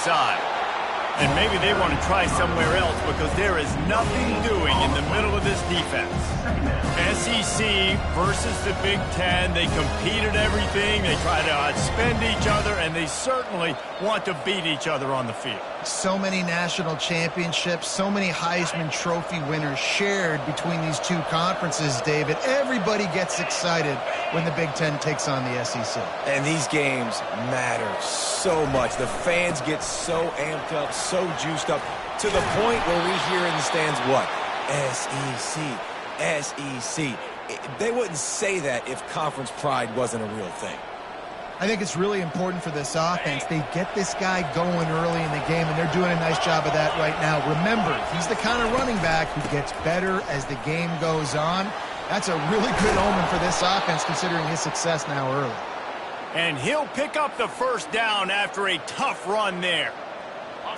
inside. And maybe they want to try somewhere else because there is nothing doing in the middle of this defense. SEC versus the Big Ten. They compete at everything. They try to outspend each other, and they certainly want to beat each other on the field. So many national championships, so many Heisman Trophy winners shared between these two conferences, David. Everybody gets excited when the Big Ten takes on the SEC. And these games matter so much. The fans get so amped up, so juiced up, to the point where we hear in the stands what? SEC. SEC. They wouldn't say that if conference pride wasn't a real thing. I think it's really important for this offense. They get this guy going early in the game, and they're doing a nice job of that right now. Remember, he's the kind of running back who gets better as the game goes on. That's a really good omen for this offense, considering his success now early. And he'll pick up the first down after a tough run there.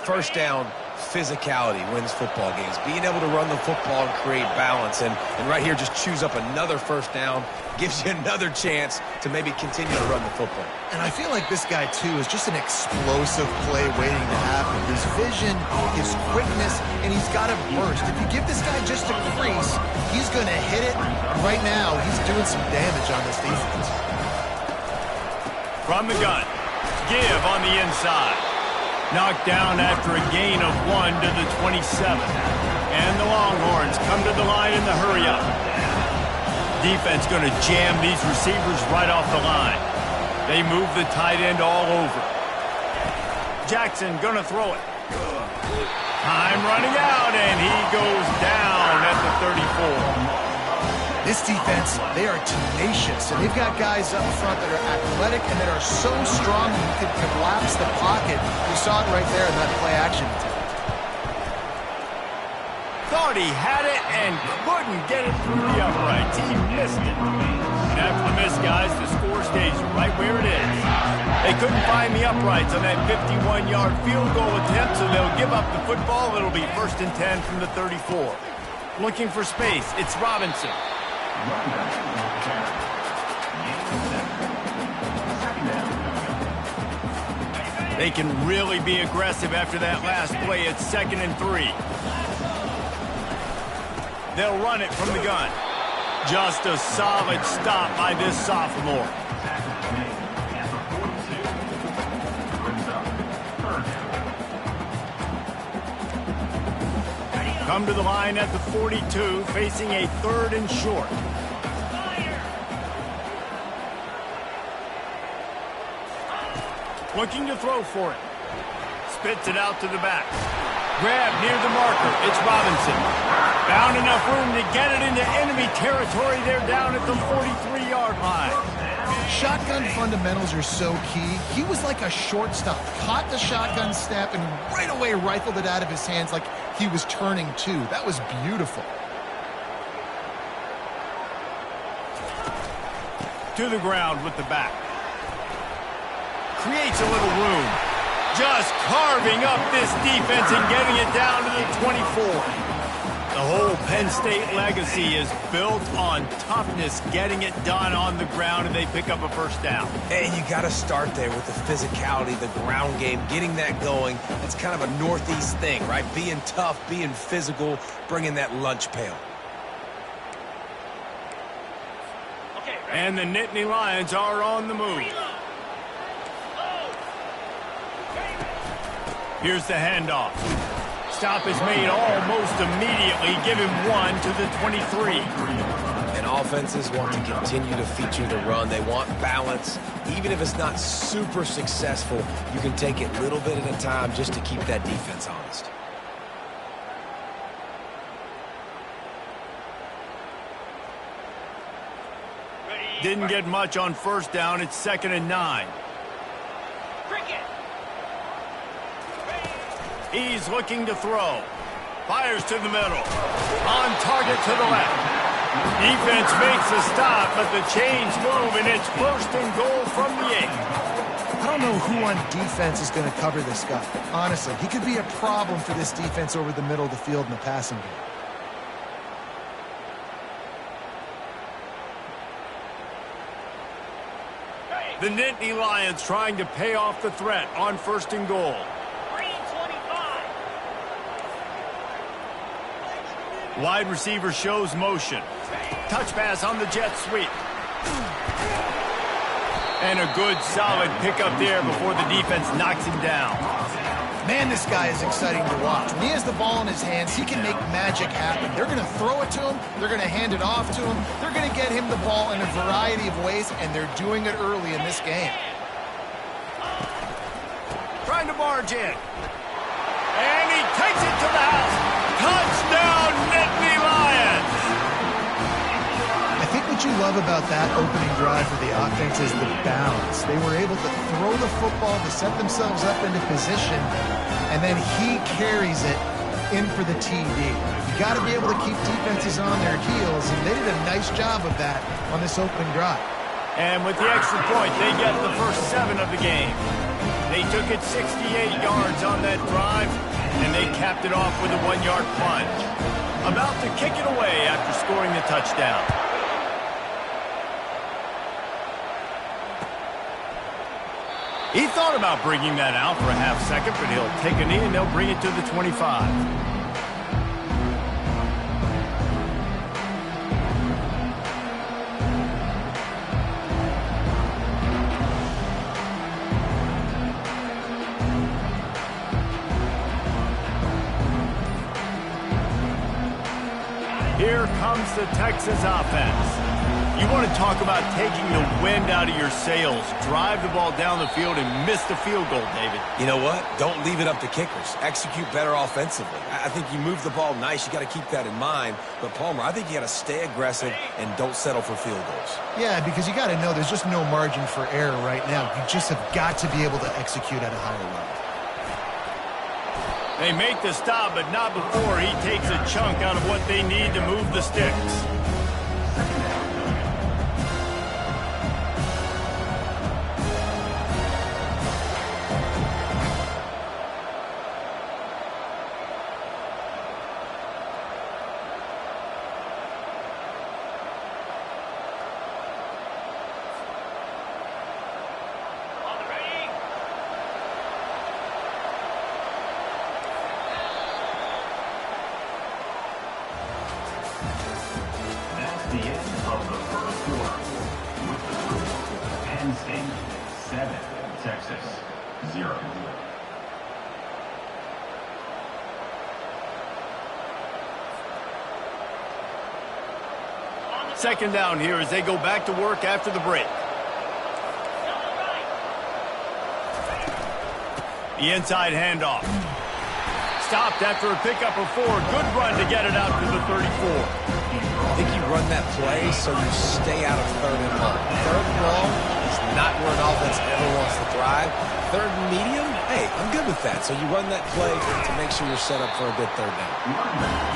First down, physicality wins football games. Being able to run the football and create balance. And right here, just choose up another first down, gives you another chance to maybe continue to run the football. And I feel like this guy, too, is just an explosive play waiting to happen. His vision, his quickness, and he's got a burst. If you give this guy just a crease, he's going to hit it. Right now, he's doing some damage on this defense. From the gun, give on the inside. Knocked down after a gain of 1 to the 27. And the Longhorns come to the line in the hurry-up. Defense going to jam these receivers right off the line. They move the tight end all over. Jackson going to throw it. Time running out, and he goes down at the 34. This defense, they are tenacious, and they've got guys up front that are athletic and that are so strong that you can collapse the pocket. You saw it right there in that play-action attempt. Thought he had it and couldn't get it through the uprights. He missed it. And after the miss, guys, the score stays right where it is. They couldn't find the uprights on that 51-yard field goal attempt, so they'll give up the football. It'll be 1st and 10 from the 34. Looking for space. It's Robinson. They can really be aggressive after that last play. It's 2nd and 3. They'll run it from the gun. Just a solid stop by this sophomore. Come to the line at the 42, facing a 3rd and short. Looking to throw for it. Spits it out to the back. Grab near the marker. It's Robinson. Found enough room to get it into enemy territory. They're down at the 43-yard line. Shotgun fundamentals are so key. He was like a shortstop. Caught the shotgun snap and right away rifled it out of his hands like he was turning too. That was beautiful. To the ground with the back. Creates a little room. Just carving up this defense and getting it down to the 24. The whole Penn State legacy is built on toughness, getting it done on the ground, and they pick up a first down. And you got to start there with the physicality, the ground game, getting that going. It's kind of a Northeast thing, right? Being tough, being physical, bringing that lunch pail. And the Nittany Lions are on the move. Here's the handoff. Stop is made almost immediately. Give him 1 to the 23. And offenses want to continue to feature the run. They want balance. Even if it's not super successful, you can take it little bit at a time just to keep that defense honest. Didn't get much on first down. It's 2nd and 9. He's looking to throw. Fires to the middle. On target to the left. Defense makes a stop, but the chains move, and it's 1st and goal from the 8. I don't know who on defense is going to cover this guy. Honestly, he could be a problem for this defense over the middle of the field in the passing game. The Nittany Lions trying to pay off the threat on 1st and goal. Wide receiver shows motion. Touch pass on the jet sweep. And a good, solid pickup there before the defense knocks him down. Man, this guy is exciting to watch. When he has the ball in his hands, he can make magic happen. They're going to throw it to him. They're going to hand it off to him. They're going to get him the ball in a variety of ways, and they're doing it early in this game. Trying to barge in. And he takes it to the house. Touchdown, Nittany Lions! I think what you love about that opening drive for the offense is the balance. They were able to throw the football to set themselves up into position, and then he carries it in for the TD. You got to be able to keep defenses on their heels, and they did a nice job of that on this opening drive. And with the extra point, they get the first 7 of the game. They took it 68 yards on that drive, and they capped it off with a 1-yard plunge. About to kick it away after scoring the touchdown. He thought about bringing that out for a half second, but he'll take a knee and they'll bring it to the 25. Here comes the Texas offense. You want to talk about taking the wind out of your sails. Drive the ball down the field and miss the field goal, David. You know what? Don't leave it up to kickers. Execute better offensively. I think you move the ball nice. You got to keep that in mind. But, Palmer, I think you got to stay aggressive and don't settle for field goals. Yeah, because you got to know there's just no margin for error right now. You just have got to be able to execute at a higher level. They make the stop, but not before he takes a chunk out of what they need to move the sticks. The end of the first quarter with the score Penn State 7, Texas 0. Second down here as they go back to work after the break. The inside handoff. Stopped after a pickup of 4. Good run to get it out to the 34. I think you run that play so you stay out of 3rd and long. 3rd and long is not where an offense ever wants to thrive. 3rd and medium, hey, I'm good with that. So you run that play to make sure you're set up for a good 3rd down.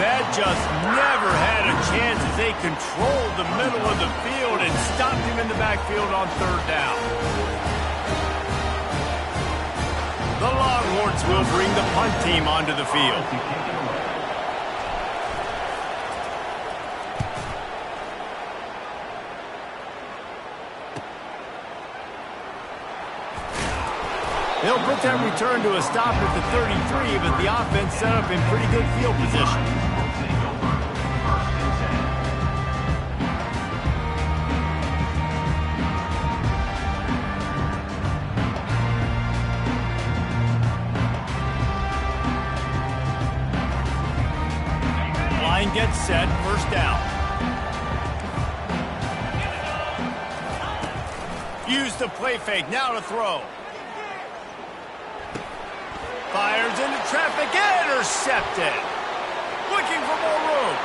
That just never had a chance as they controlled the middle of the field and stopped him in the backfield on 3rd down. The Longhorns will bring the punt team onto the field. They'll put that return to a stop at the 33, but the offense set up in pretty good field position. Line gets set, first down. Use the play fake, now to throw. Fires into traffic, intercepted. Looking for more room.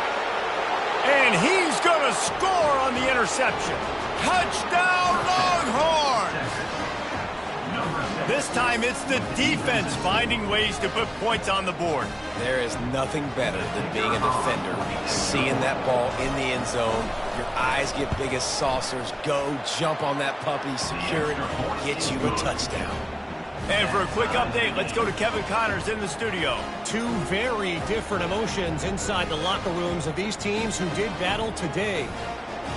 And he's going to score on the interception. Touchdown, Longhorns! This time it's the defense finding ways to put points on the board. There is nothing better than being a defender. Seeing that ball in the end zone, your eyes get big as saucers. Go, jump on that puppy, secure it, get you a touchdown. And for a quick update, let's go to Kevin Connors in the studio. Two very different emotions inside the locker rooms of these teams who did battle today.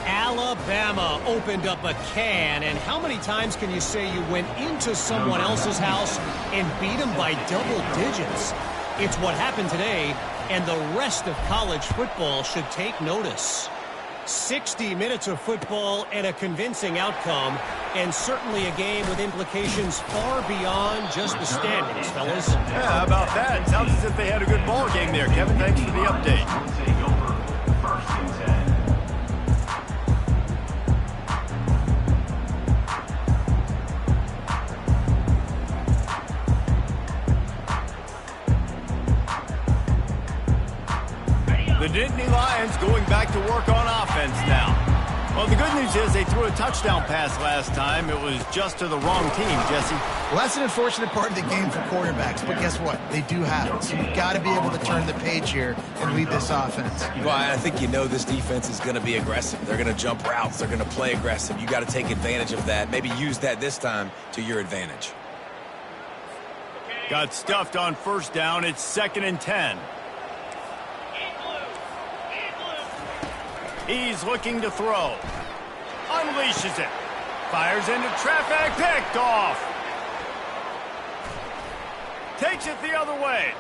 Alabama opened up a can, and how many times can you say you went into someone else's house and beat them by double digits? It's what happened today. and the rest of college football should take notice. 60 minutes of football and a convincing outcome, and certainly a game with implications far beyond just the standings, fellas. Yeah, how about that? Sounds as if they had a good ball game there. Kevin, thanks for the update. Take over. First and 10. The Nittany Lions going back to work on offense now. Well, the good news is they threw a touchdown pass last time. It was just to the wrong team, Jesse. Well, that's an unfortunate part of the game for quarterbacks, but guess what? They do have it. So you've got to be able to turn the page here and lead this offense. Well, I think you know this defense is going to be aggressive. They're going to jump routes. They're going to play aggressive. You got to take advantage of that. Maybe use that this time to your advantage. Got stuffed on first down. It's 2nd and 10. He's looking to throw. Unleashes it. Fires into traffic. Picked off. Takes it the other way.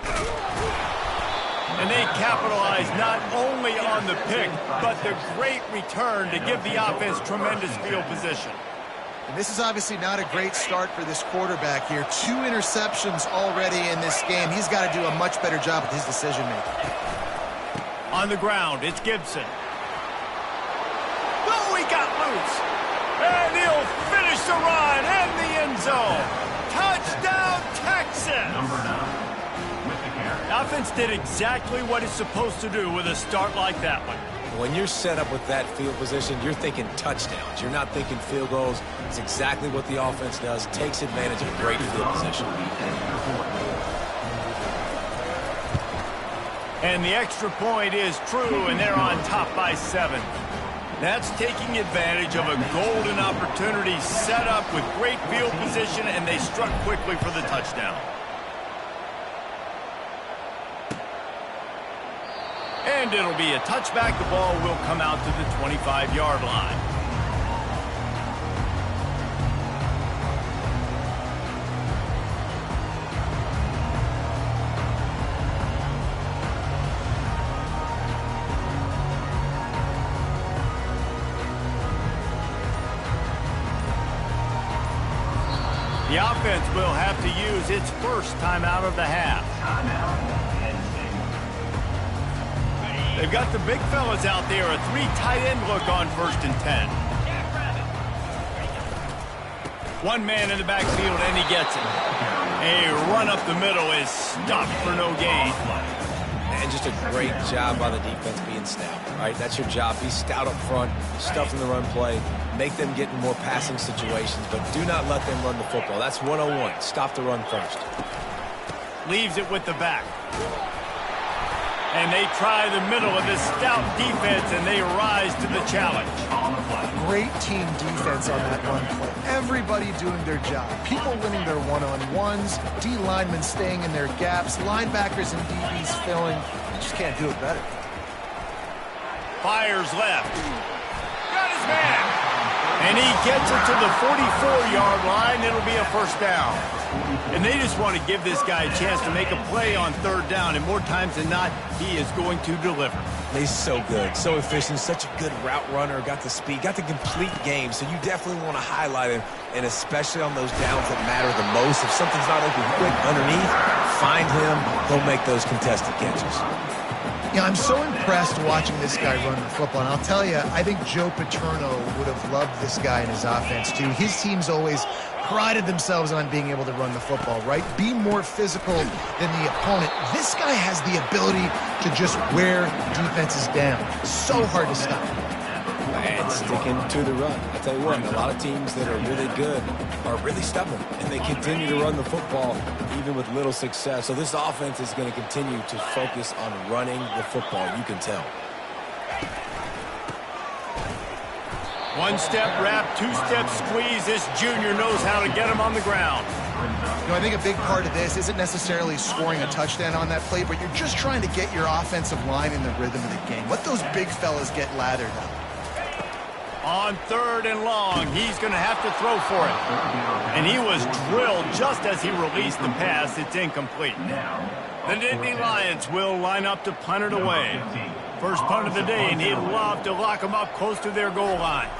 And they capitalize not only on the pick, but the great return to give the offense tremendous field position. And this is obviously not a great start for this quarterback here. 2 interceptions already in this game. He's got to do a much better job with his decision-making. On the ground, it's Gibson. Oh, he got loose. And he'll finish the run in the end zone. Touchdown, Texas! Number 9 with the carry. The offense did exactly what it's supposed to do with a start like that one. When you're set up with that field position, you're thinking touchdowns. You're not thinking field goals. It's exactly what the offense does. Takes advantage of great field position. And the extra point is true, and they're on top by 7. That's taking advantage of a golden opportunity set up with great field position, and they struck quickly for the touchdown. And it'll be a touchback. The ball will come out to the 25-yard line. The offense will have to use its first timeout of the half. They've got the big fellas out there, a 3 tight end look on 1st and 10. One man in the backfield, and he gets it. A run up the middle is stopped for no gain. And just a great job by the defense being stout. All right, that's your job. Be stout up front, stuff in the run play, make them get in more passing situations, but do not let them run the football. That's 101. Stop the run first. Leaves it with the back. And they try the middle of this stout defense, and they rise to the challenge. Great team defense on that run play. Everybody doing their job. People winning their one-on-ones, D linemen staying in their gaps, linebackers and DBs filling. You just can't do it better. Fires left. Got his man. And he gets it to the 44-yard line. It'll be a first down. And they just want to give this guy a chance to make a play on 3rd down. And more times than not, he is going to deliver. He's so good, so efficient, such a good route runner, got the speed, got the complete game. So you definitely want to highlight him, and especially on those downs that matter the most. If something's not open quick underneath, find him. He'll make those contested catches. Yeah, I'm so impressed watching this guy run the football. And I'll tell you, I think Joe Paterno would have loved this guy in his offense, too. His teams always prided themselves on being able to run the football, right? Be more physical than the opponent. This guy has the ability to just wear defenses down. So hard to stop. And sticking to the run. I tell you what, a lot of teams that are really good are really stubborn, and they continue to run the football even with little success. So this offense is going to continue to focus on running the football. You can tell. One-step wrap, 2-step squeeze. This junior knows how to get him on the ground. You know, I think a big part of this isn't necessarily scoring a touchdown on that play, but you're just trying to get your offensive line in the rhythm of the game. Let those big fellas get lathered up. On 3rd and long, he's going to have to throw for it. And he was drilled just as he released the pass. It's incomplete. The Nittany Lions will line up to punt it away. First punt of the day, and he'd love to lock them up close to their goal line.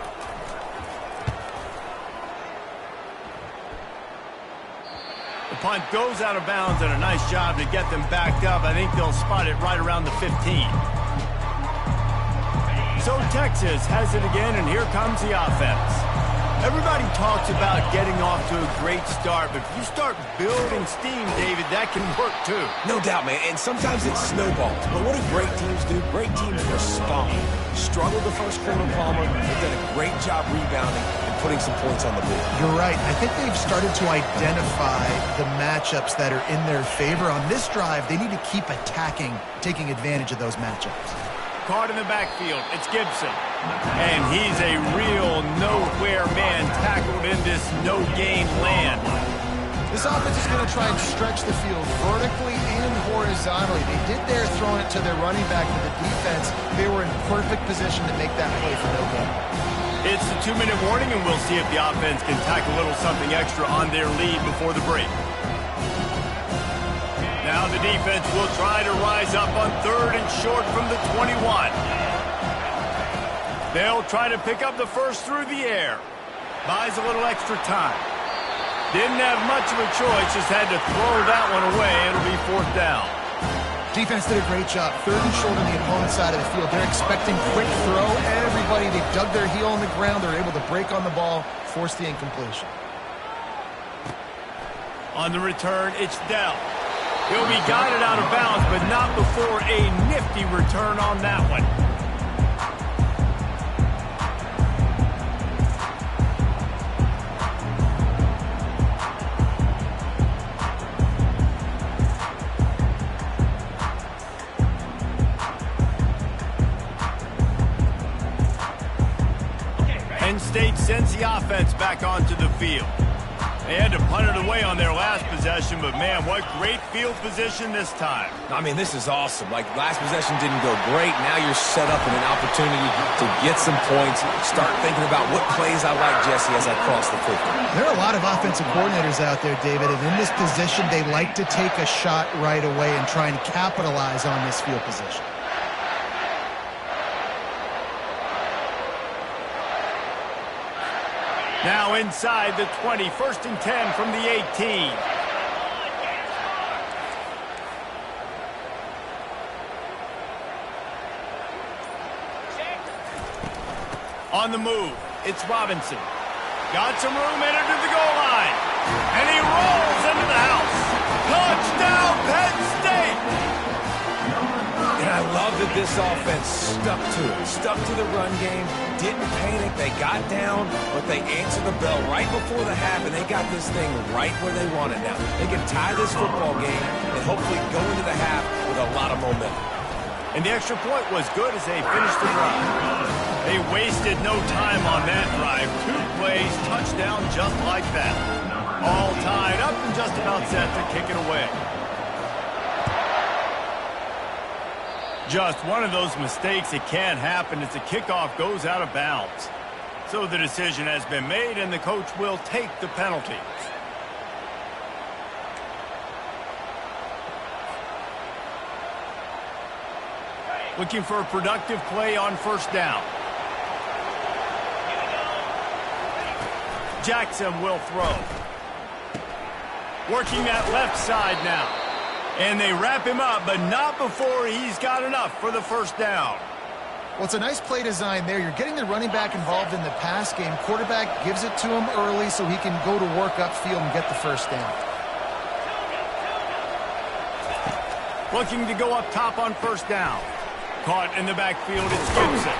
The punt goes out of bounds, and a nice job to get them backed up. I think they'll spot it right around the 15. So Texas has it again, and here comes the offense. Everybody talks about getting off to a great start, but if you start building steam, David, that can work too. No doubt, man, and sometimes it snowballs. But what do great teams do? Great teams respond. Struggled the first quarter, Palmer. They've done a great job rebounding and putting some points on the board. You're right. I think they've started to identify the matchups that are in their favor. On this drive, they need to keep attacking, taking advantage of those matchups. Caught in the backfield, it's Gibson. And he's a real nowhere man tackled in this no-gain land. This offense is going to try and stretch the field vertically and horizontally. They did their throwing it to their running back for the defense. They were in perfect position to make that play for no gain. It's the 2-minute warning, and we'll see if the offense can tack a little something extra on their lead before the break. Now the defense will try to rise up on 3rd and short from the 21. They'll try to pick up the first through the air. Buys a little extra time. Didn't have much of a choice, just had to throw that one away. It'll be 4th down. Defense did a great job. 3rd and short on the opponent's side of the field. They're expecting quick throw. Everybody, they dug their heel on the ground. They're able to break on the ball, force the incompletion. On the return, it's Dell. He'll be guided out of bounds, but not before a nifty return on that one. Penn State sends the offense back onto the field. They had to punt it away on their last possession, but man, what great field position this time. I mean, this is awesome. Like, last possession didn't go great. Now you're set up in an opportunity to get some points. Start thinking about what plays I like, Jesse, as I cross the football. There are a lot of offensive coordinators out there, David, and in this position, they like to take a shot right away and try and capitalize on this field position. Now inside the 20, 1st and 10 from the 18. On the move, it's Robinson. Got some room, entered to the goal line. And he rolls into the house. Touchdown, Penn State! And I love that this offense stuck to it. Stuck to the run game. Didn't panic. They got down, but they answered the bell right before the half, and they got this thing right where they want it now. They can tie this football game and hopefully go into the half with a lot of momentum. And the extra point was good as they finished the drive. They wasted no time on that drive. 2 plays, touchdown just like that. All tied up and just about set to kick it away. Just one of those mistakes that can't happen as the kickoff goes out of bounds. So the decision has been made, and the coach will take the penalty. Looking for a productive play on 1st down. Jackson will throw. Working that left side now. And they wrap him up, but not before he's got enough for the 1st down. Well, it's a nice play design there. You're getting the running back involved in the pass game. Quarterback gives it to him early so he can go to work upfield and get the 1st down. Looking to go up top on 1st down. Caught in the backfield, it's Gibson.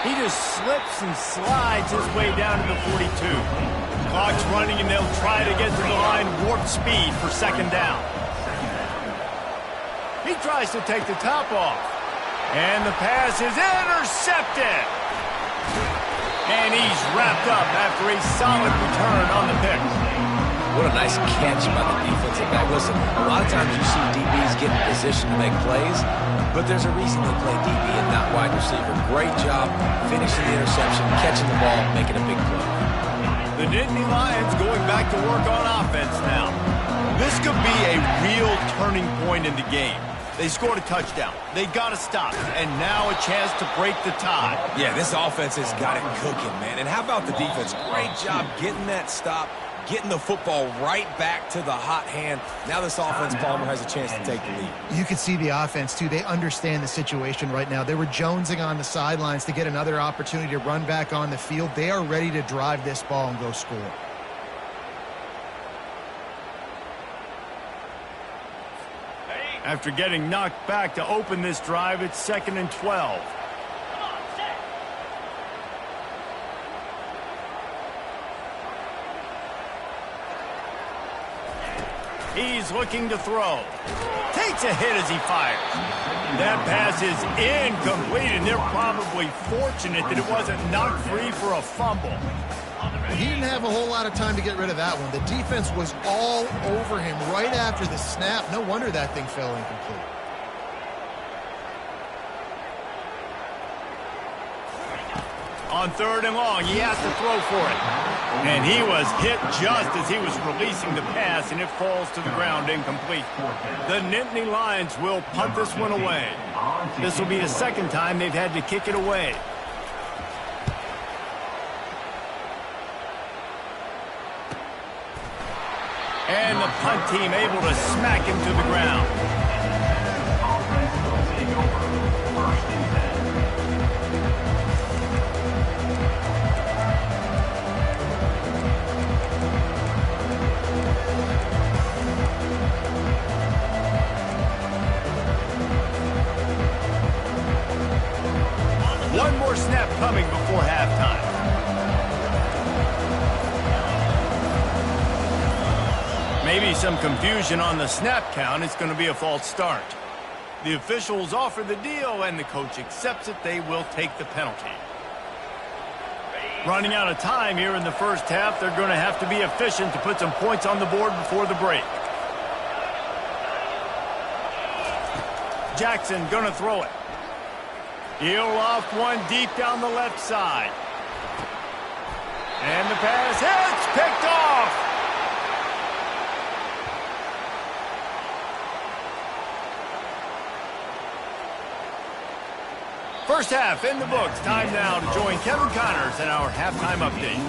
He just slips and slides his way down to the 42. Clock's running, and they'll try to get to the line warp speed for 2nd down. He tries to take the top off. And the pass is intercepted. And he's wrapped up after a solid return on the pick. What a nice catch by the defensive back. Listen, a lot of times you see DBs get in position to make plays, but there's a reason they play DB and not wide receiver. Great job finishing the interception, catching the ball, making a big play. The Nittany Lions going back to work on offense now. This could be a real turning point in the game. They scored a touchdown. They got to stop. And now a chance to break the tie. Yeah, this offense has got it cooking, man. And how about the defense? Great job getting that stop, getting the football right back to the hot hand. Now this offense, Palmer, has a chance to take the lead. You can see the offense, too. They understand the situation right now. They were jonesing on the sidelines to get another opportunity to run back on the field. They are ready to drive this ball and go score. After getting knocked back to open this drive, it's 2nd and 12. He's looking to throw. Takes a hit as he fires. That pass is incomplete, and they're probably fortunate that it wasn't knocked free for a fumble. He didn't have a whole lot of time to get rid of that one. The defense was all over him right after the snap. No wonder that thing fell incomplete. On 3rd and long, he has to throw for it. And he was hit just as he was releasing the pass, and it falls to the ground incomplete. The Nittany Lions will punt this one away. This will be the 2nd time they've had to kick it away. And the punt team able to smack him to the ground. Offense will take over. 1st and 10. One more snap coming before halftime. Maybe some confusion on the snap count. It's going to be a false start. The officials offer the deal, and the coach accepts it. They will take the penalty. Running out of time here in the first half. They're going to have to be efficient to put some points on the board before the break. Jackson going to throw it. He'll loft one deep down the left side. And the pass hits, picked off. First half in the books. Time now to join Kevin Connors in our halftime update.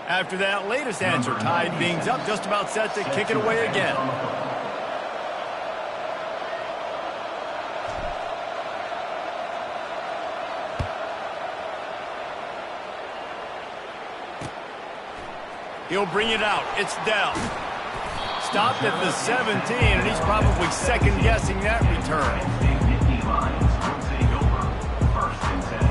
After that latest answer, tied things up, just about set to kick it away again. He'll bring it out. It's Dell. Stopped at the 17, and he's probably second-guessing that return. Nittany Lions will take over. 1st and 10.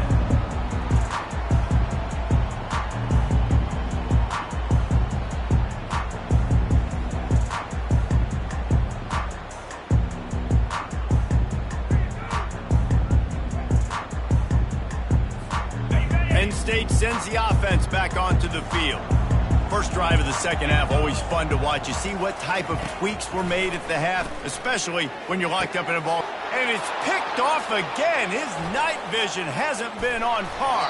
Penn State sends the offense back onto the field. First drive of the second half, always fun to watch. You see what type of tweaks were made at the half, especially when you're locked up in a ball. And it's picked off again. His night vision hasn't been on par.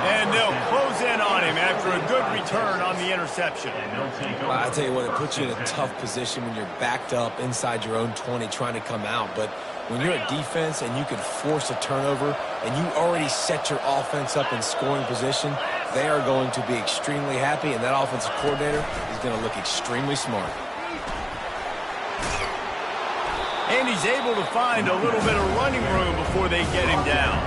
And they'll close in on him after a good return on the interception. I tell you what, it puts you in a tough position when you're backed up inside your own 20 trying to come out. But when you're a defense and you can force a turnover and you already set your offense up in scoring position, they are going to be extremely happy, and that offensive coordinator is going to look extremely smart. And he's able to find a little bit of running room before they get him down.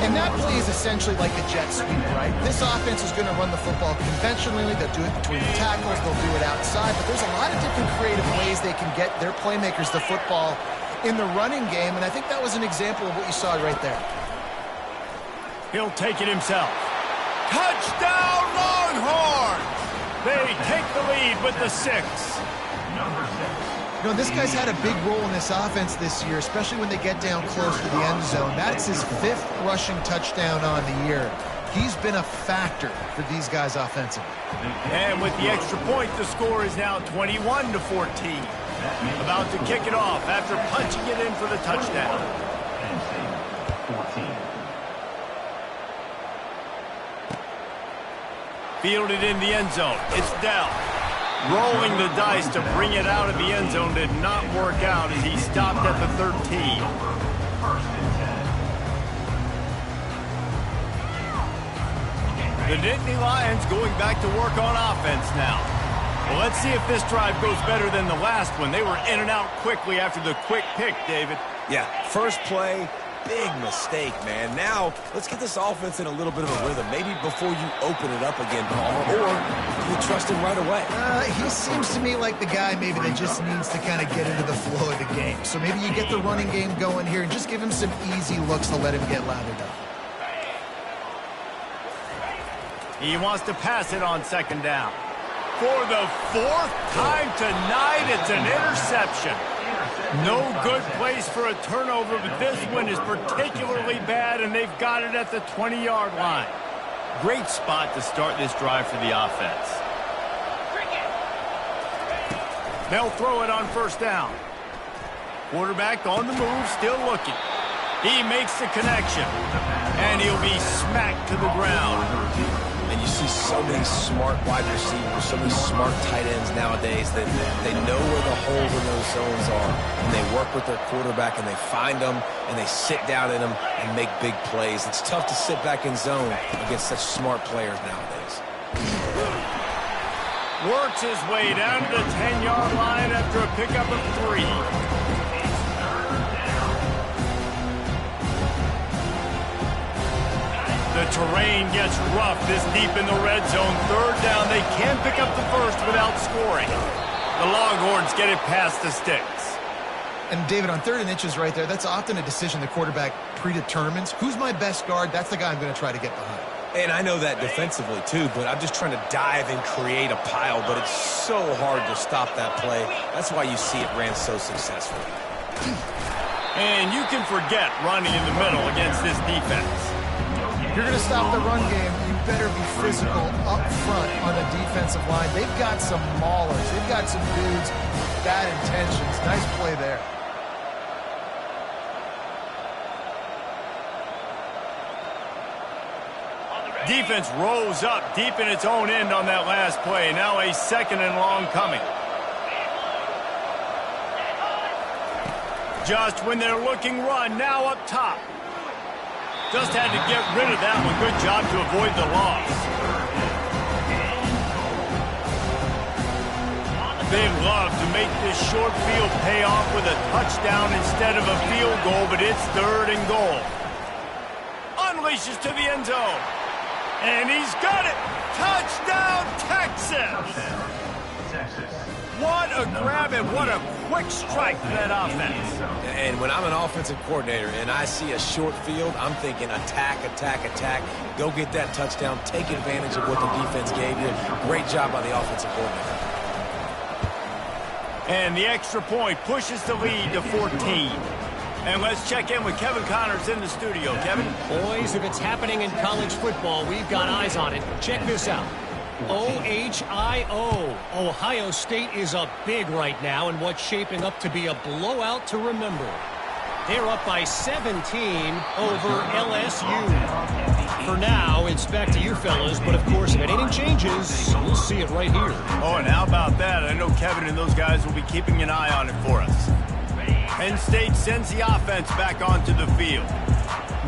And that play is essentially like a jet sweep, right? This offense is going to run the football conventionally. They'll do it between the tackles. They'll do it outside. But there's a lot of different creative ways they can get their playmakers the football in the running game. And I think that was an example of what you saw right there. He'll take it himself. Touchdown, Longhorns! They take the lead with the 6. Number 6. You know, this guy's had a big role in this offense this year, especially when they get down close to the end zone. That's his 5th rushing touchdown on the year. He's been a factor for these guys offensively. And with the extra point, the score is now 21-14. About to kick it off after punching it in for the touchdown. Penn State, 14. Fielded in the end zone. It's Dell. Rolling the dice to bring it out of the end zone did not work out as he stopped at the 13. First and 10. The Nittany Lions going back to work on offense now. Well, let's see if this drive goes better than the last one. They were in and out quickly after the quick pick, David. Yeah, first play, big mistake, man. Now, let's get this offense in a little bit of a rhythm. Maybe before you open it up again, Palmer, or do you trust him right away? He seems to me like the guy maybe that just needs to kind of get into the flow of the game. So maybe you get the running game going here and just give him some easy looks to let him get lathered up. He wants to pass it on second down. For the 4th time tonight, it's an interception. No good place for a turnover, but this one is particularly bad, and they've got it at the 20-yard line. Great spot to start this drive for the offense. They'll throw it on first down. Quarterback on the move, still looking. He makes the connection, and he'll be smacked to the ground. And you see so many smart wide receivers, so many smart tight ends nowadays that they know where the holes in those zones are. And they work with their quarterback, and they find them, and they sit down in them and make big plays. It's tough to sit back in zone against such smart players nowadays. Works his way down to the 10-yard line after a pickup of 3. The terrain gets rough this deep in the red zone. 3rd down, they can pick up the first without scoring. The Longhorns get it past the sticks. And David, on 3rd and inches right there, that's often a decision the quarterback predetermines. Who's my best guard? That's the guy I'm going to try to get behind. And I know that defensively, too, but I'm just trying to dive and create a pile, but it's so hard to stop that play. That's why you see it ran so successfully. And you can forget running in the middle against this defense. If you're going to stop the run game, you better be physical up front on the defensive line. They've got some maulers. They've got some dudes with bad intentions. Nice play there. Defense rose up deep in its own end on that last play. Now a 2nd and long coming. Just when they're looking run, now up top. Just had to get rid of that one. Good job to avoid the loss. They love to make this short field pay off with a touchdown instead of a field goal, but it's 3rd and goal. Unleashes to the end zone. And he's got it. Touchdown, Texas. Texas. What a grab and what a quick strike for that offense. And when I'm an offensive coordinator and I see a short field, I'm thinking attack, attack, attack. Go get that touchdown. Take advantage of what the defense gave you. Great job by the offensive coordinator. And the extra point pushes the lead to 14. And let's check in with Kevin Connors in the studio. Kevin? Boys, if it's happening in college football, we've got eyes on it. Check this out. OHIO. Ohio State is up big right now in what's shaping up to be a blowout to remember. They're up by 17 over LSU. For now, it's back to you fellas, but of course, if anything changes, we'll see it right here. Oh, and how about that? I know Kevin and those guys will be keeping an eye on it for us. Penn State sends the offense back onto the field.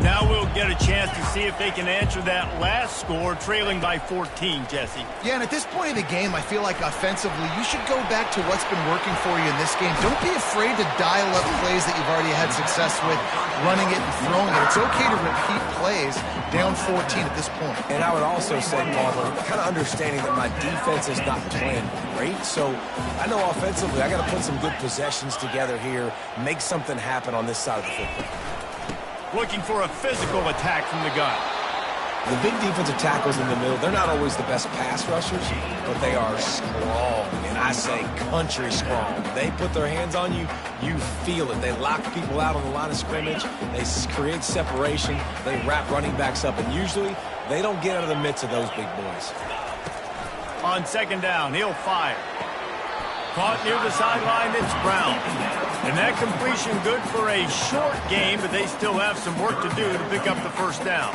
Now we'll get a chance to see if they can answer that last score, trailing by 14, Jesse. Yeah, and at this point in the game, I feel like offensively, you should go back to what's been working for you in this game. Don't be afraid to dial up plays that you've already had success with, running it and throwing it. It's okay to repeat plays down 14 at this point. And I would also say, Palmer, kind of understanding that my defense is not playing great, so I know offensively I got to put some good possessions together here, make something happen on this side of the football. Looking for a physical attack from the gun. The big defensive tackles in the middle, they're not always the best pass rushers, but they are strong, and I say country strong. They put their hands on you, you feel it. They lock people out on the line of scrimmage. They create separation. They wrap running backs up, and usually they don't get out of the midst of those big boys. On second down, he'll fire. Caught near the sideline, it's Brown. And that completion good for a short game, but they still have some work to do to pick up the first down.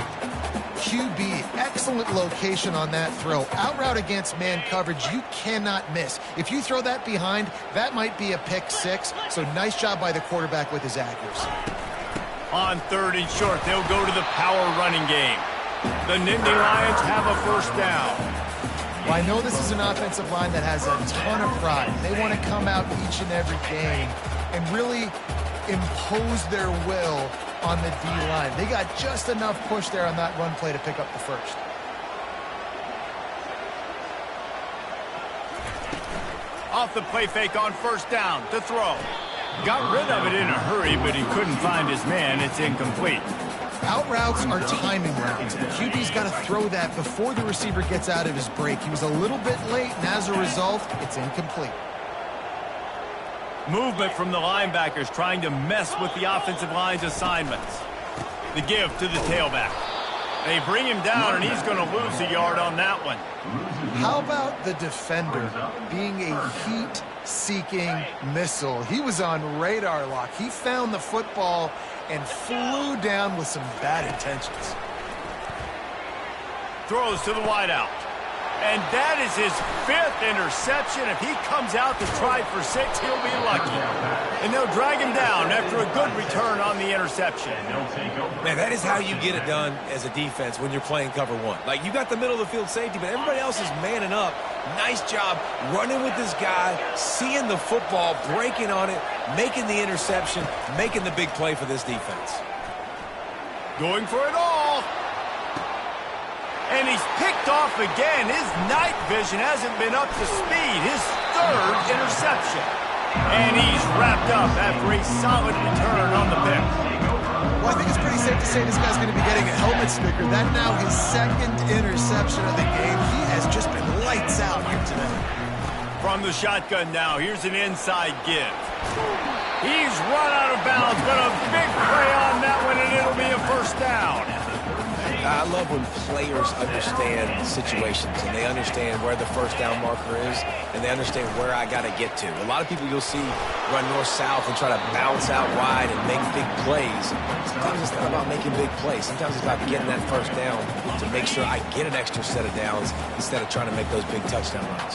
QB, excellent location on that throw. Out route against man coverage, you cannot miss. If you throw that behind, that might be a pick six. So nice job by the quarterback with his accuracy. On third and short, they'll go to the power running game. The Nittany Lions have a first down. Well, I know this is an offensive line that has a ton of pride. They want to come out each and every game and really impose their will on the D-line. They got just enough push there on that run play to pick up the first. Off the play fake on first down to throw. Got rid of it in a hurry, but he couldn't find his man. It's incomplete. Out routes are timing routes. The QB's got to throw that before the receiver gets out of his break. He was a little bit late, and as a result, it's incomplete. Movement from the linebackers trying to mess with the offensive line's assignments. The give to the tailback. They bring him down, and he's going to lose a yard on that one. How about the defender being a heat-seeking missile? He was on radar lock. He found the football and flew down with some bad intentions. Throws to the wideout. And that is his 5th interception. If he comes out to try for 6, he'll be lucky. And they'll drag him down after a good return on the interception. Man, that is how you get it done as a defense when you're playing cover one. Like, you got the middle of the field safety, but everybody else is manning up. Nice job running with this guy, seeing the football, breaking on it, making the interception, making the big play for this defense. Going for it all. And he's picked off again. His night vision hasn't been up to speed. His 3rd interception. And he's wrapped up after a solid return on the pick. Well, I think it's pretty safe to say this guy's going to be getting a helmet sticker. That now his 2nd interception of the game. He has just been lights out here today. From the shotgun now, here's an inside give. He's run out of bounds, but a big play on that one, and it'll be a first down. I love when players understand situations and they understand where the first down marker is and they understand where I got to get to. A lot of people you'll see run north-south and try to bounce out wide and make big plays. Sometimes it's not about making big plays. Sometimes it's about getting that first down to make sure I get an extra set of downs instead of trying to make those big touchdown runs.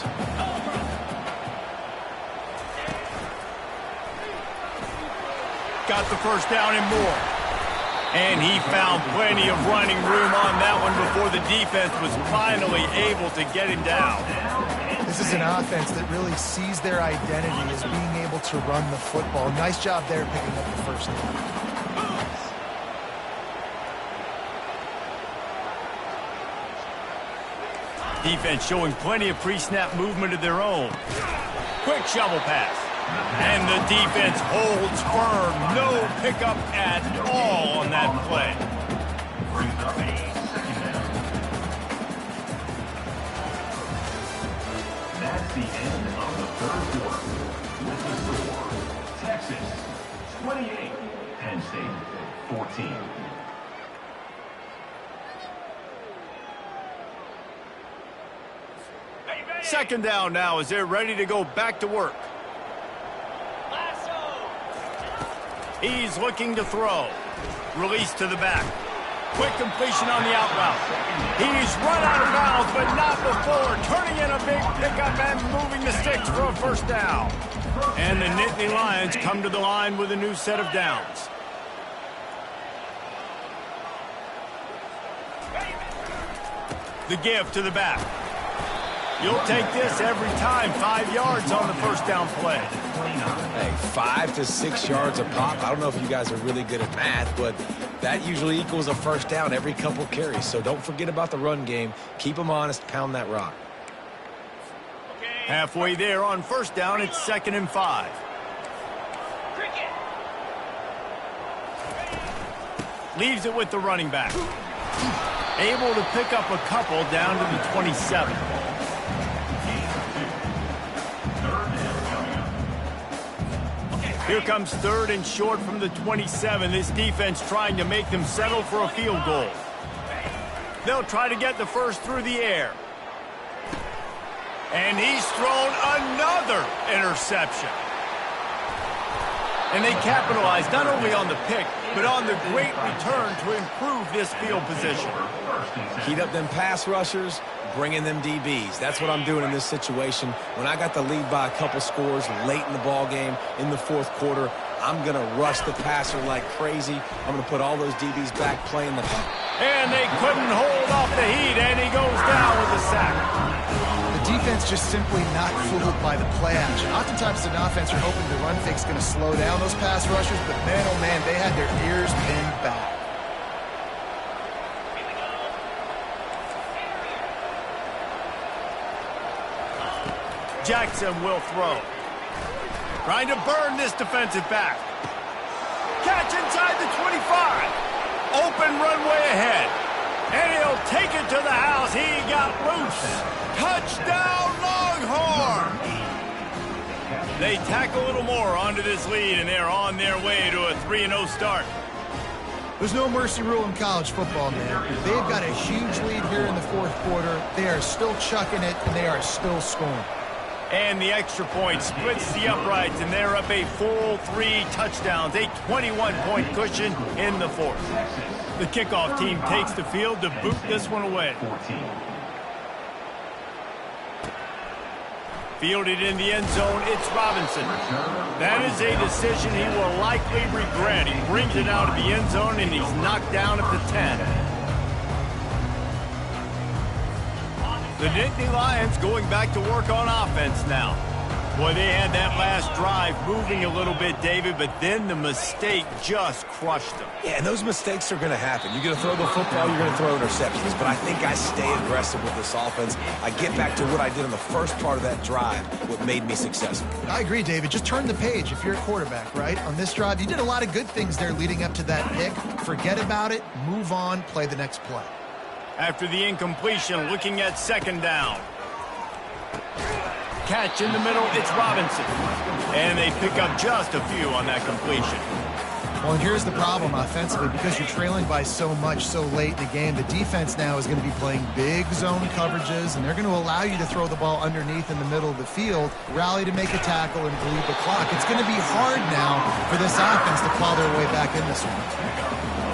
Got the first down and more. And he found plenty of running room on that one before the defense was finally able to get him down. This is an offense that really sees their identity as being able to run the football. Nice job there picking up the first down. Defense showing plenty of pre-snap movement of their own. Quick shovel pass. And the defense holds firm. No pickup at all on that play. That's the end of the 3rd quarter. With the score, Texas 28, Penn State 14. Second down now as they're ready to go back to work. He's looking to throw. Release to the back. Quick completion on the out route. He's run out of bounds, but not before. Turning in a big pickup and moving the sticks for a first down. And the Nittany Lions come to the line with a new set of downs. The give to the back. You'll take this every time. 5 yards on the first down play. Hey, 5 to 6 yards a pop. I don't know if you guys are really good at math, but that usually equals a first down every couple carries. So don't forget about the run game. Keep them honest. Pound that rock. Halfway there on first down, it's 2nd and 5. Leaves it with the running back. Able to pick up a couple down to the 27. Here comes 3rd and short from the 27. This defense trying to make them settle for a field goal. They'll try to get the first through the air. And he's thrown another interception. And they capitalize not only on the pick, but on the great return to improve this field position. Heat up them pass rushers, bring in them DBs. That's what I'm doing in this situation. When I got the lead by a couple scores late in the ball game, in the 4th quarter, I'm going to rush the passer like crazy. I'm going to put all those DBs back playing the... And they couldn't hold off the heat, and he goes down with a sack. The defense just simply not fooled by the play action. Oftentimes, an offense are hoping the run fake's going to slow down those pass rushers, but man, oh man, they had their ears pinned back. Jackson will throw. Trying to burn this defensive back. Catch inside the 25. Open runway ahead. And he'll take it to the house. He got loose. Touchdown, Longhorn! They tack a little more onto this lead, and they're on their way to a 3-0 start. There's no mercy rule in college football, man. They've got a huge lead here in the 4th quarter. They are still chucking it, and they are still scoring. And the extra point splits the uprights, and they're up a full 3 touchdowns, a 21-point cushion in the 4th. The kickoff team takes the field to boot this one away. Fielded in the end zone, it's Robinson. That is a decision he will likely regret. He brings it out of the end zone, and he's knocked down at the 10. The Nittany Lions going back to work on offense now. Boy, they had that last drive moving a little bit, David, but then the mistake just crushed them. Yeah, and those mistakes are going to happen. You're going to throw the football, you're going to throw interceptions. But I think I stay aggressive with this offense. I get back to what I did in the first part of that drive, what made me successful. I agree, David. Just turn the page if you're a quarterback, right? On this drive, you did a lot of good things there leading up to that pick. Forget about it, move on, play the next play. After the incompletion, looking at 2nd down. Catch in the middle, it's Robinson. And they pick up just a few on that completion. Well, and here's the problem offensively. Because you're trailing by so much so late in the game, the defense now is going to be playing big zone coverages, and they're going to allow you to throw the ball underneath in the middle of the field, rally to make a tackle, and bleed the clock. It's going to be hard now for this offense to claw their way back in this one.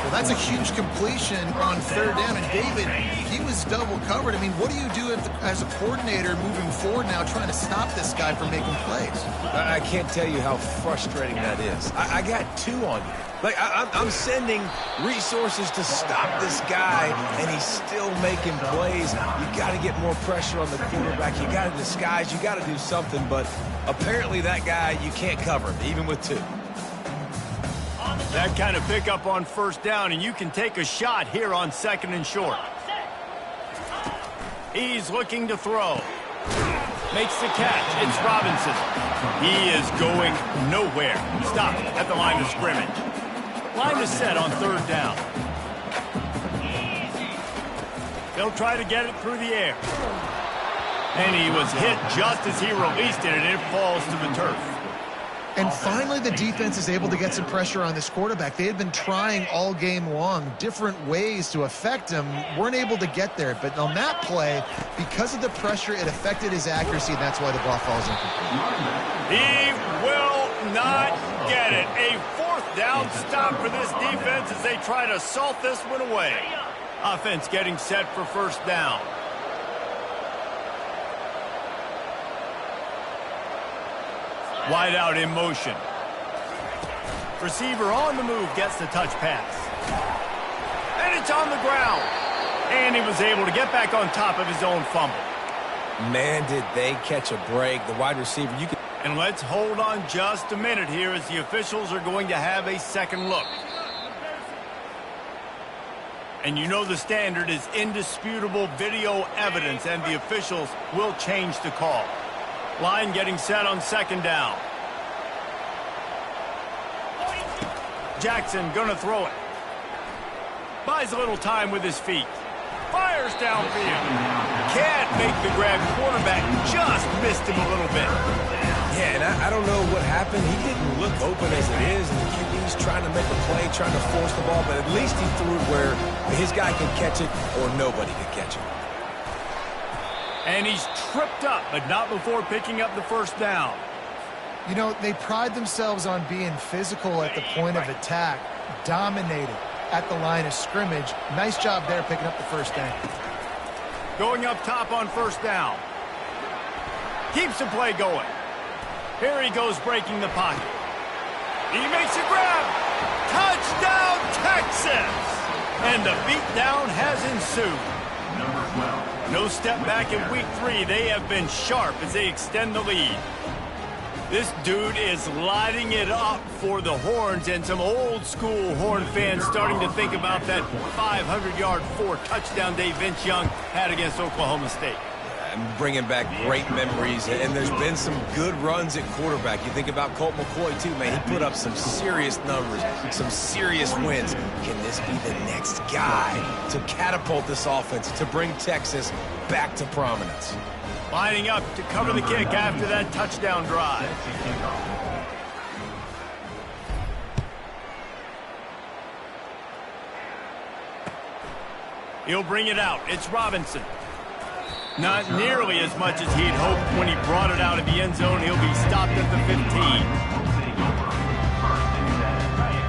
Well, that's a huge completion on 3rd down. And David, he was double covered. I mean, what do you do as a coordinator moving forward now trying to stop this guy from making plays? I can't tell you how frustrating that is. I got 2 on you. Like, I'm sending resources to stop this guy, and he's still making plays. You got to get more pressure on the quarterback. You got to disguise. You got to do something. But apparently that guy, you can't cover him, even with 2. That kind of pickup on 1st down, and you can take a shot here on 2nd and short. He's looking to throw. Makes the catch. It's Robinson. He is going nowhere. Stop at the line of scrimmage. Line is set on 3rd down. They'll try to get it through the air. And he was hit just as he released it, and it falls to the turf. And finally, the defense is able to get some pressure on this quarterback. They had been trying all game long different ways to affect him, weren't able to get there. But on that play, because of the pressure, it affected his accuracy, and that's why the ball falls incomplete. He will not get it. A 4th down stop for this defense as they try to salt this one away. Offense getting set for 1st down. Wide out in motion. Receiver on the move gets the touch pass. And it's on the ground. And he was able to get back on top of his own fumble. Man, did they catch a break. The wide receiver, you could... And let's hold on just a minute here as the officials are going to have a second look. And you know the standard is indisputable video evidence, and the officials will change the call. Line getting set on 2nd down. Jackson gonna throw it. Buys a little time with his feet. fires downfield. Can't make the grab. Quarterback just missed him a little bit. Yeah, and I don't know what happened. He didn't look open as it is, and the QB's trying to make a play, trying to force the ball, but at least he threw it where his guy could catch it or nobody could catch it. And he's tripped up, but not before picking up the first down. You know, they pride themselves on being physical at the point of attack, dominated at the line of scrimmage. Nice job there picking up the first down. Going up top on first down. Keeps the play going. Here he goes breaking the pocket. He makes a grab. Touchdown, Texas! And the beatdown has ensued. No step back in week 3. They have been sharp as they extend the lead. This dude is lighting it up for the Horns, and some old-school Horn fans starting to think about that 500-yard, 4-touchdown day Vince Young had against Oklahoma State. And bringing back great memories, and there's been some good runs at quarterback. You think about Colt McCoy, too, man. He put up some serious numbers, some serious wins. Can this be the next guy to catapult this offense, to bring Texas back to prominence? Lining up to cover the kick after that touchdown drive. He'll bring it out. It's Robinson. Not nearly as much as he'd hoped when he brought it out of the end zone. He'll be stopped at the 15.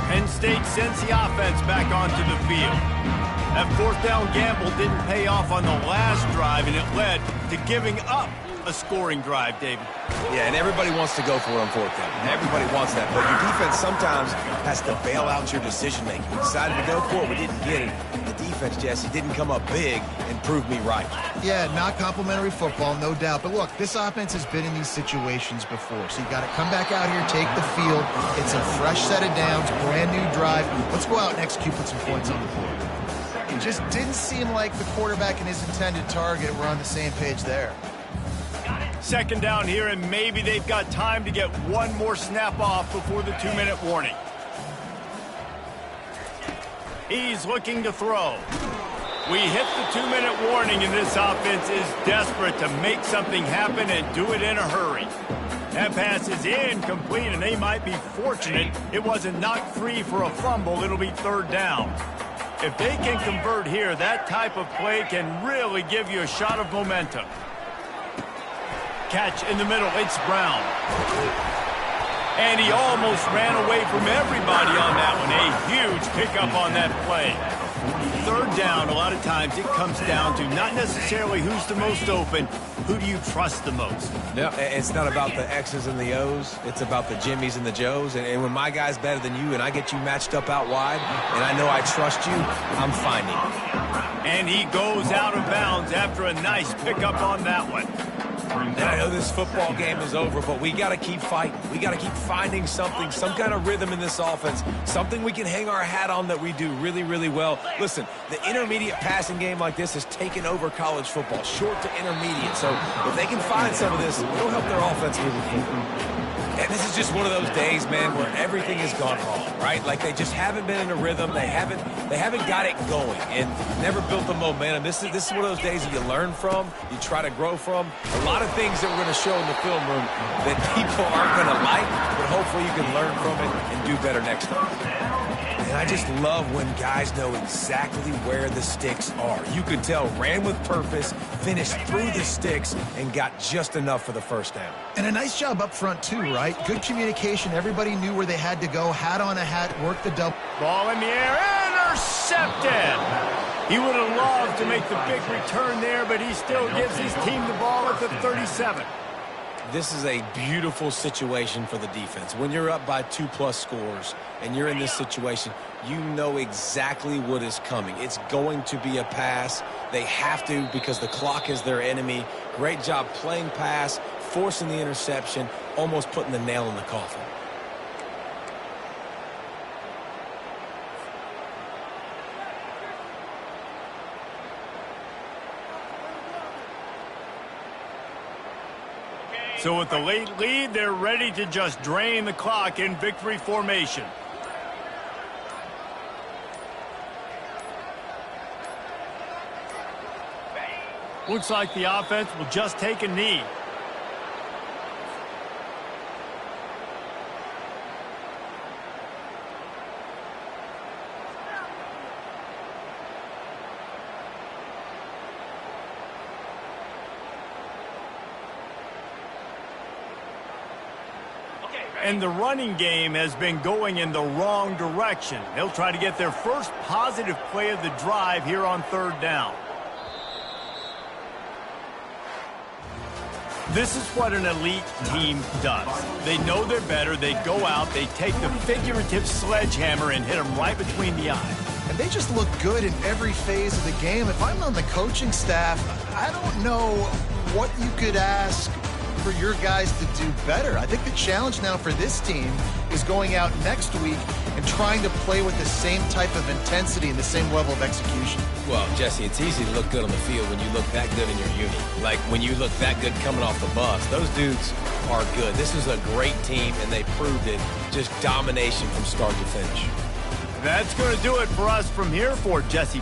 Penn State sends the offense back onto the field. That fourth down gamble didn't pay off on the last drive, and it led to giving up a scoring drive, David. Yeah, and everybody wants to go for it on fourth down. Everybody wants that, but your defense sometimes has to bail out your decision-making. We decided to go for it. We didn't get it. The defense, Jesse, didn't come up big and prove me right. Yeah, not complimentary football, no doubt. But look, this offense has been in these situations before, so you got to come back out here, take the field. It's a fresh set of downs, brand new drive. Let's go out and execute, put some points on the board. It just didn't seem like the quarterback and his intended target were on the same page there. Second down here, and maybe they've got time to get one more snap off before the 2-minute warning. He's looking to throw. We hit the 2-minute warning, and this offense is desperate to make something happen and do it in a hurry. That pass is incomplete, and they might be fortunate it wasn't knocked free for a fumble. It'll be third down. If they can convert here, that type of play can really give you a shot of momentum. Catch in the middle, it's Brown. And he almost ran away from everybody on that one. A huge pickup on that play. Third down, a lot of times it comes down to not necessarily who's the most open, who do you trust the most? Yeah, it's not about the X's and the O's. It's about the Jimmys and the Joes. And when my guy's better than you and I get you matched up out wide and I know I trust you, I'm finding it. And he goes out of bounds after a nice pickup on that one. And I know this football game is over, but we got to keep fighting. We got to keep finding something, some kind of rhythm in this offense, something we can hang our hat on that we do really, really well. Listen, the intermediate passing game like this has taken over college football, short to intermediate. So if they can find some of this, it'll help their offense moving forward. And this is just one of those days, man, where everything has gone wrong, right? Like they just haven't been in a rhythm. They haven't got it going and never built the momentum. This is one of those days that you learn from, you try to grow from. A lot of things that we're going to show in the film room that people aren't going to like, but hopefully you can learn from it and do better next time. And I just love when guys know exactly where the sticks are. You could tell ran with purpose, finished through the sticks, and got just enough for the first down. And a nice job up front, too, right? Good communication. Everybody knew where they had to go. Hat on a hat, work the double. Ball in the air, intercepted! He would have loved to make the big return there, but he still gives his team the ball at the 37. This is a beautiful situation for the defense. When you're up by 2+ scores and you're in this situation, you know exactly what is coming. It's going to be a pass. They have to because the clock is their enemy. Great job playing pass, forcing the interception, almost putting the nail in the coffin. So with the late lead, they're ready to just drain the clock in victory formation. Looks like the offense will just take a knee. And the running game has been going in the wrong direction. They'll try to get their first positive play of the drive here on 3rd down. This is what an elite team does. They know they're better. They go out, they take the figurative sledgehammer and hit them right between the eyes. And they just look good in every phase of the game. If I'm on the coaching staff, I don't know what you could ask for your guys to do better. I think the challenge now for this team is going out next week and trying to play with the same type of intensity and the same level of execution. Well, Jesse, it's easy to look good on the field when you look that good in your unit. Like when you look that good coming off the bus. Those dudes are good. This is a great team, and they proved it. Just domination from start to finish. That's going to do it for us from here for Jesse